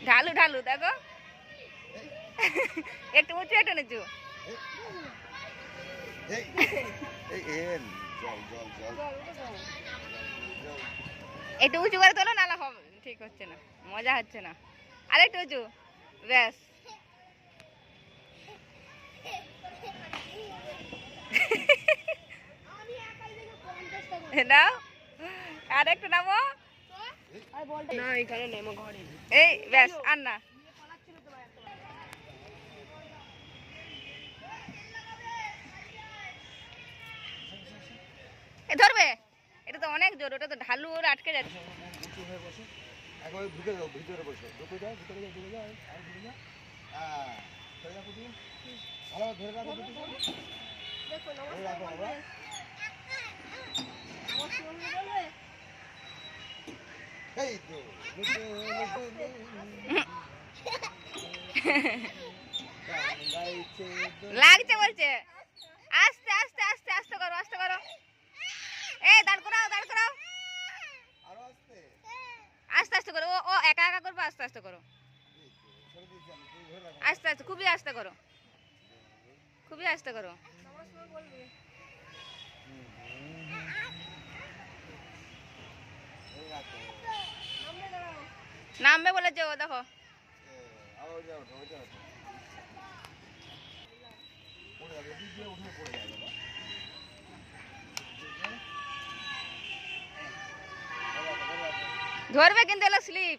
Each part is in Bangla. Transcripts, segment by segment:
ঢালু ঢালু দেখো, একটু উঁচু একটু নিচু। একটু উঁচু করে তোলো, নালা হবে ঠিক হচ্ছে না, মজা হচ্ছে না। আরেকটু উঁচু, ব্যাস। নাও আর একটু নামো। এই ব্যাস, আর না। ধরবে, এটা তো অনেক জোর, ওটা তো ঢালু, ওর আটকে যাচ্ছে। লাগছে বলছে, আস্তে আস্তে আস্তে আস্তে করো, আস্তে করো। এই দাঁড় করাও, দাঁড় করাও, আস্তে আস্তে করো। ও একা একা করবো, আস্তে আস্তে করো, আস্তে আস্তে, খুবই আস্তে করো, খুবই আস্তে করো। নামবে বলেছে ও, দেখো। ধরবে কিন্তু এলো স্লিপ।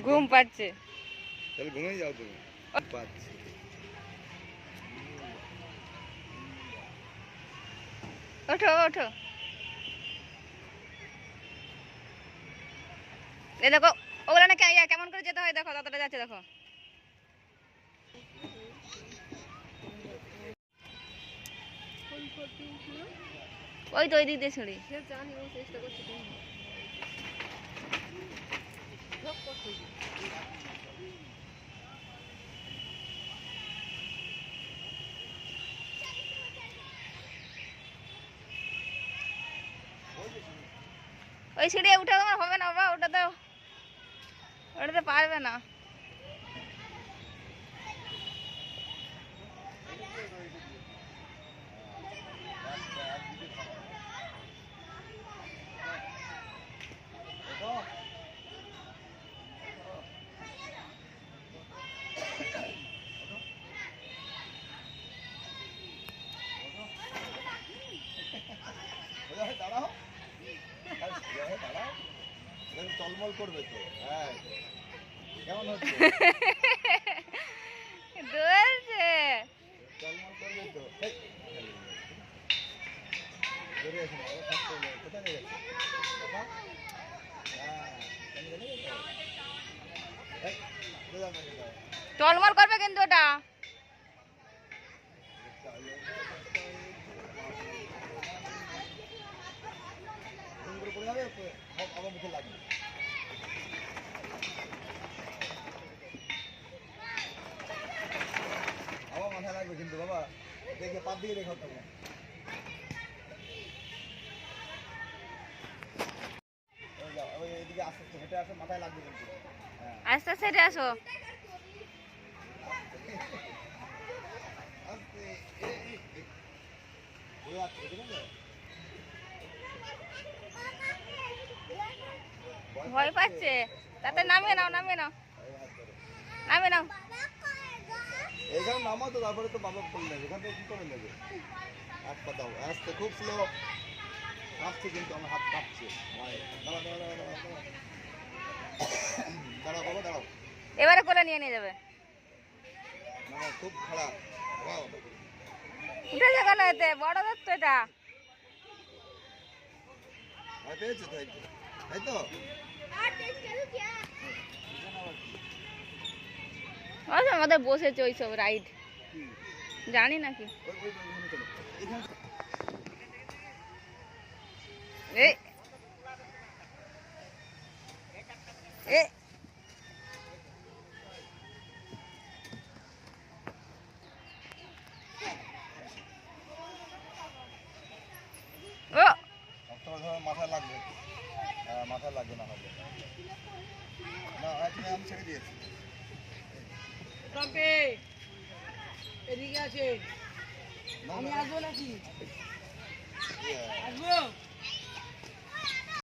ঘুম পাচ্ছে, তাহলে ঘুমিয়ে যাও তুমি। পাচ্ছি ওঠো ওঠো। এই দেখো, ওগুলো না কেমন করে যেতে হয় দেখো, ততটা যাচ্ছে দেখো। ওই তো ওই দিক দিয়ে ছড়ি। ওই সিঁড়ি উঠে তোমার হবে না বাবা, ওটাতে পারবে না। টলমল করবে তো। হ্যাঁ, কেমন হচ্ছে? দৌড়ছে, টলমল করবে তো। জোরে আসে না, আবার থাকতে হবে। কোথায় নিয়ে যাচ্ছে? টলমল করবে কিন্তু ওটা। আবার মুখে লাগবে। আবার মাথায় লাগবে কিন্তু বাবা, দেখে পাত দিকে রেখা তবে। এদিকে আস্তে আস্তে হেঁটে আসো, মাথায় লাগবে কিন্তু। আস্তে আস্তে হেঁটে আসো। ভয় পাচ্ছে, তাতে নামিয়ে নাও, নামিয়ে নাও, নামিয়ে নাও। এখানে নামা তো, তারপরে তো বাবা ফুল নেবে, এখান থেকে কি করে নেবে? হাত পাতাও আস্তে, খুব স্লো। কাঁপছে কিন্তু, আমার হাত কাঁপছে। দাঁড়াও দাঁড়াও দাঁড়াও দাঁড়াও বাবা, দাঁড়াও। এবারে কোলে নিয়ে নিয়ে যাবে। না খুব খারাপ। উঠে যাবে এতে, বড় দত্ত এটা। পেয়েছো তাই? তাই তো আচ্ছা আমাদের বসেছে ওইসব রাইড জানি নাকি এ এ ও মাথা লাগবে মাথা লাগবে না হবে না আজকে আমি ছেড়ে দিয়েছি এদিকে আছে আমি আসবো নাকি আসবো